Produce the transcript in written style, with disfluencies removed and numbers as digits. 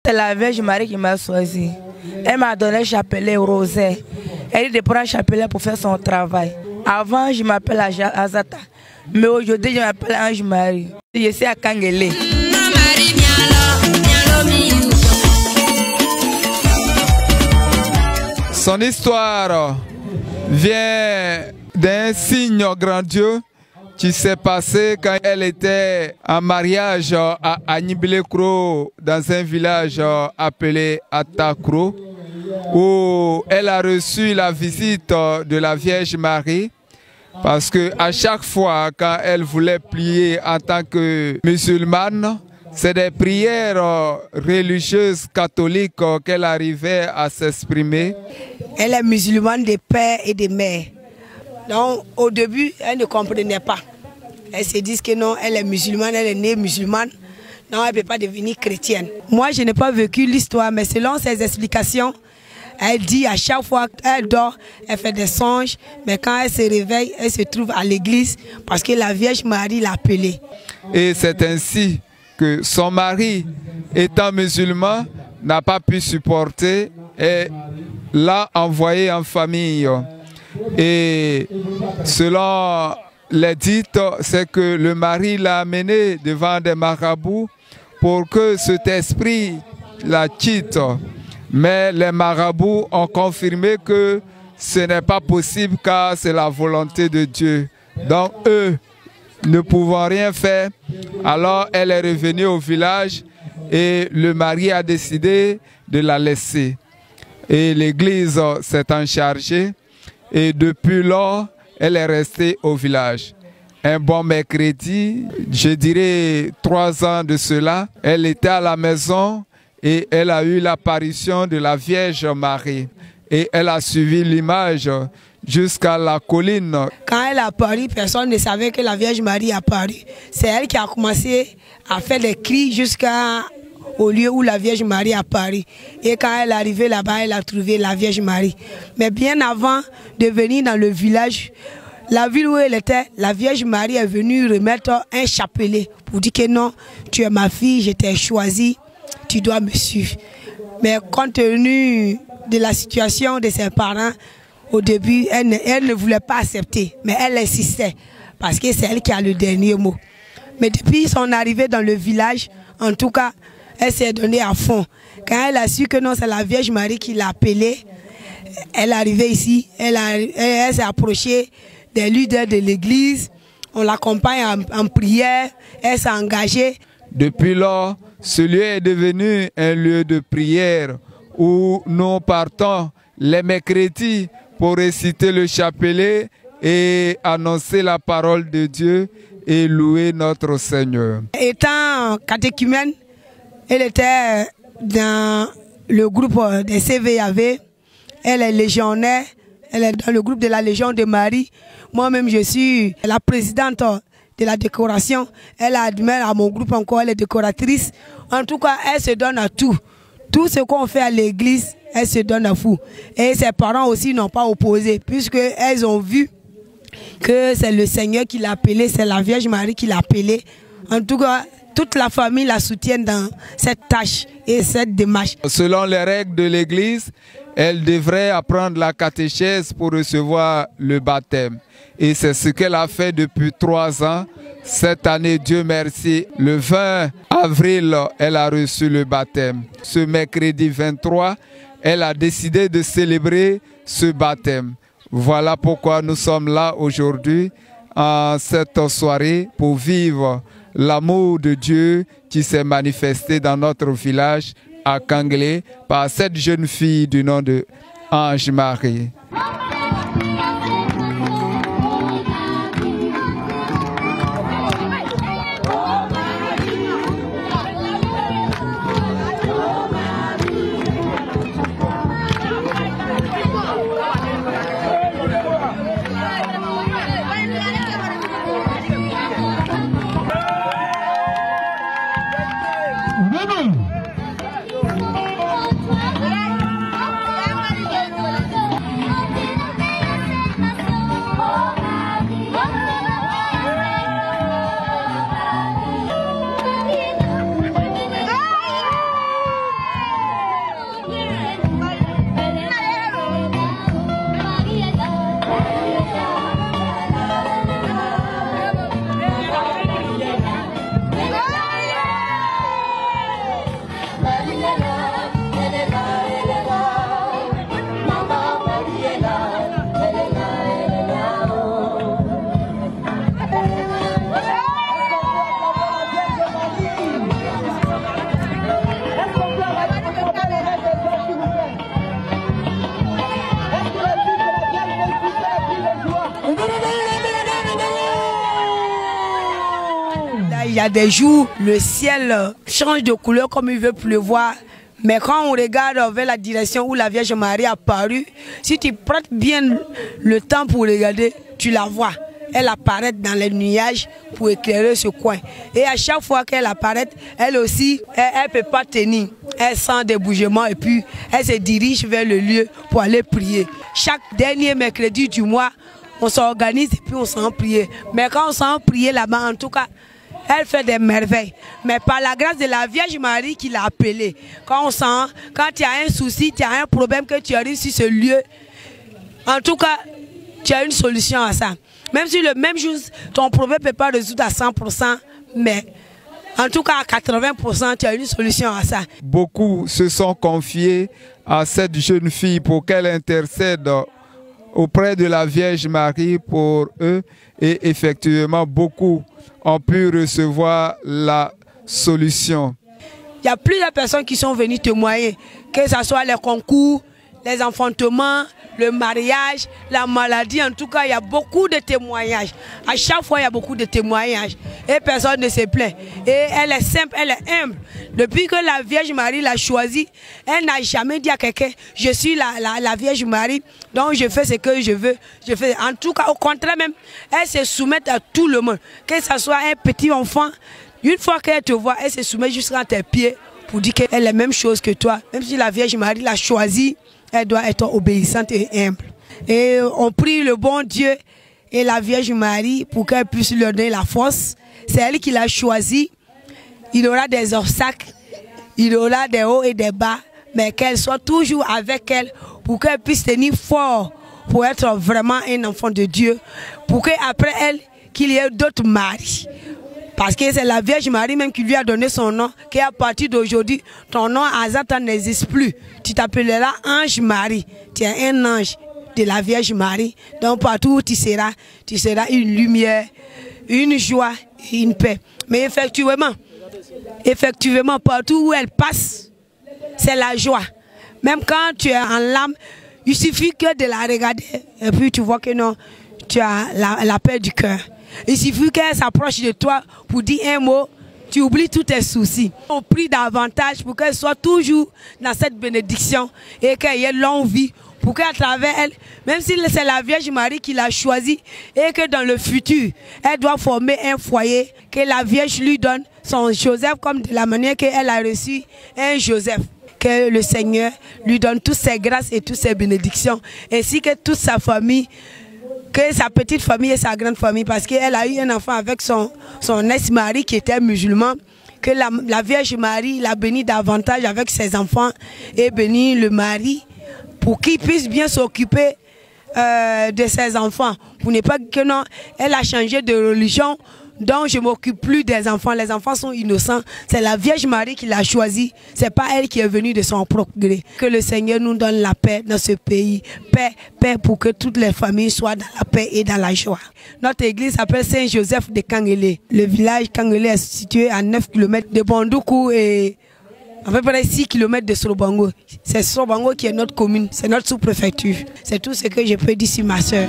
C'est la Vierge Marie qui m'a choisi. Elle m'a donné un chapelet rosé. Elle dit de prendre un chapelet pour faire son travail. Avant, je m'appelle Azata. Mais aujourd'hui, je m'appelle Ange Marie. Je suis à Kangele. Son histoire vient d'un signe grandiose qui s'est passé quand elle était en mariage à Agnibilekro, dans un village appelé Atakro, où elle a reçu la visite de la Vierge Marie, parce que à chaque fois quand elle voulait prier en tant que musulmane, c'est des prières religieuses catholiques qu'elle arrivait à s'exprimer. Elle est musulmane de père et de mère. Donc au début, elle ne comprenait pas. Elle se dit que non, elle est musulmane, elle est née musulmane. Non, elle ne peut pas devenir chrétienne. Moi, je n'ai pas vécu l'histoire, mais selon ses explications, elle dit à chaque fois qu'elle dort, elle fait des songes. Mais quand elle se réveille, elle se trouve à l'église parce que la Vierge Marie l'a appelée. Et c'est ainsi que son mari, étant musulman, n'a pas pu supporter et l'a envoyé en famille. Et selon les dites, c'est que le mari l'a amené devant des marabouts pour que cet esprit la quitte. Mais les marabouts ont confirmé que ce n'est pas possible car c'est la volonté de Dieu. Donc eux ne pouvant rien faire, alors elle est revenue au village et le mari a décidé de la laisser. Et l'église s'est en chargée et depuis lors, elle est restée au village. Un bon mercredi, je dirais 3 ans de cela, elle était à la maison et elle a eu l'apparition de la Vierge Marie. Et elle a suivi l'image jusqu'à la colline. Quand elle a apparu, personne ne savait que la Vierge Marie a apparu. C'est elle qui a commencé à faire des cris jusqu'au lieu où la Vierge Marie a apparu. Et quand elle est arrivée là-bas, elle a trouvé la Vierge Marie. Mais bien avant de venir dans le village, la ville où elle était, la Vierge Marie est venue remettre un chapelet pour dire que non, tu es ma fille, je t'ai choisie, tu dois me suivre. Mais compte tenu de la situation de ses parents, au début, elle ne voulait pas accepter, mais elle insistait, parce que c'est elle qui a le dernier mot. Mais depuis son arrivée dans le village, en tout cas, elle s'est donnée à fond. Quand elle a su que non, c'est la Vierge Marie qui l'a appelée, elle est arrivée ici, elle s'est approchée des leaders de l'église, on l'accompagne en prière, elle s'est engagée. Depuis lors, ce lieu est devenu un lieu de prière où nous partons les mercredis pour réciter le chapelet et annoncer la parole de Dieu et louer notre Seigneur. Étant catéchumène, elle était dans le groupe des CVAV, elle est légionnaire, elle est dans le groupe de la Légion de Marie. Moi-même, je suis la présidente de la décoration. Elle admet à mon groupe encore, elle est décoratrice. En tout cas, elle se donne à tout. Tout ce qu'on fait à l'église, elle se donne à fou. Et ses parents aussi n'ont pas opposé, puisqu'elles ont vu que c'est le Seigneur qui l'a appelée, c'est la Vierge Marie qui l'a appelée. En tout cas, toute la famille la soutient dans cette tâche et cette démarche. Selon les règles de l'église, elle devrait apprendre la catéchèse pour recevoir le baptême. Et c'est ce qu'elle a fait depuis 3 ans. Cette année, Dieu merci, le 20 avril, elle a reçu le baptême. Ce mercredi 23, elle a décidé de célébrer ce baptême. Voilà pourquoi nous sommes là aujourd'hui, en cette soirée, pour vivre l'amour de Dieu qui s'est manifesté dans notre village à Kanglé par cette jeune fille du nom de Ange Marie. Il y a des jours, le ciel change de couleur comme il veut pleuvoir. Mais quand on regarde vers la direction où la Vierge Marie est apparue, si tu prêtes bien le temps pour regarder, tu la vois. Elle apparaît dans les nuages pour éclairer ce coin. Et à chaque fois qu'elle apparaît, elle aussi, elle ne peut pas tenir. Elle sent des bougements et puis elle se dirige vers le lieu pour aller prier. Chaque dernier mercredi du mois, on s'organise et puis on s'en prie. Mais quand on s'en prie là-bas, en tout cas, elle fait des merveilles. Mais par la grâce de la Vierge Marie qui l'a appelée. Quand tu as un souci, tu as un problème, que tu arrives sur ce lieu, en tout cas, tu as une solution à ça. Même si le même jour, ton problème ne peut pas résoudre à 100%, mais en tout cas à 80%, tu as une solution à ça. Beaucoup se sont confiés à cette jeune fille pour qu'elle intercède auprès de la Vierge Marie pour eux. Et effectivement, beaucoup ont pu recevoir la solution. Il y a plusieurs personnes qui sont venues témoigner, que ce soit les concours, les enfantements, le mariage, la maladie. En tout cas, il y a beaucoup de témoignages. À chaque fois, il y a beaucoup de témoignages. Et personne ne se plaint. Et elle est simple, elle est humble. Depuis que la Vierge Marie l'a choisie, elle n'a jamais dit à quelqu'un, je suis la Vierge Marie, donc je fais ce que je veux. Je fais. En tout cas, au contraire même, elle se soumet à tout le monde. Que ce soit un petit enfant, une fois qu'elle te voit, elle se soumet jusqu'à tes pieds pour dire qu'elle est la même chose que toi. Même si la Vierge Marie l'a choisie, elle doit être obéissante et humble. Et on prie le bon Dieu et la Vierge Marie pour qu'elle puisse lui donner la force. C'est elle qui l'a choisi. Il y aura des obstacles, il y aura des hauts et des bas, mais qu'elle soit toujours avec elle pour qu'elle puisse tenir fort, pour être vraiment un enfant de Dieu, pour qu'après elle, qu'il y ait d'autres maris. Parce que c'est la Vierge Marie même qui lui a donné son nom, qu'à partir d'aujourd'hui, ton nom Azata n'existe plus. Tu t'appelleras Ange Marie. Tu es un ange de la Vierge Marie. Donc partout où tu seras une lumière, une joie et une paix. Mais effectivement, partout où elle passe, c'est la joie. Même quand tu es en larmes, il suffit que de la regarder et puis tu vois que non, tu as la paix du cœur. Il suffit qu'elle s'approche de toi pour dire un mot, tu oublies tous tes soucis. On prie davantage pour qu'elle soit toujours dans cette bénédiction et qu'elle ait longue vie, pour qu'à travers elle, même si c'est la Vierge Marie qui l'a choisie et que dans le futur, elle doit former un foyer, que la Vierge lui donne son Joseph comme de la manière qu'elle a reçu un Joseph. Que le Seigneur lui donne toutes ses grâces et toutes ses bénédictions, ainsi que toute sa famille, que sa petite famille et sa grande famille, parce qu'elle a eu un enfant avec son ex-mari qui était musulman, que la Vierge Marie l'a béni davantage avec ses enfants et béni le mari pour qu'il puisse bien s'occuper de ses enfants. Pour ne pas que non, elle a changé de religion, donc je ne m'occupe plus des enfants. Les enfants sont innocents. C'est la Vierge Marie qui l'a choisi. Ce n'est pas elle qui est venue de son propre gré. Que le Seigneur nous donne la paix dans ce pays. Paix pour que toutes les familles soient dans la paix et dans la joie. Notre église s'appelle Saint-Joseph de Kangelé. Le village Kangelé est situé à 9 km de Bandoukou et à peu près 6 km de Sorobango. C'est Sorobango qui est notre commune, c'est notre sous-préfecture. C'est tout ce que je peux dire sur ma soeur.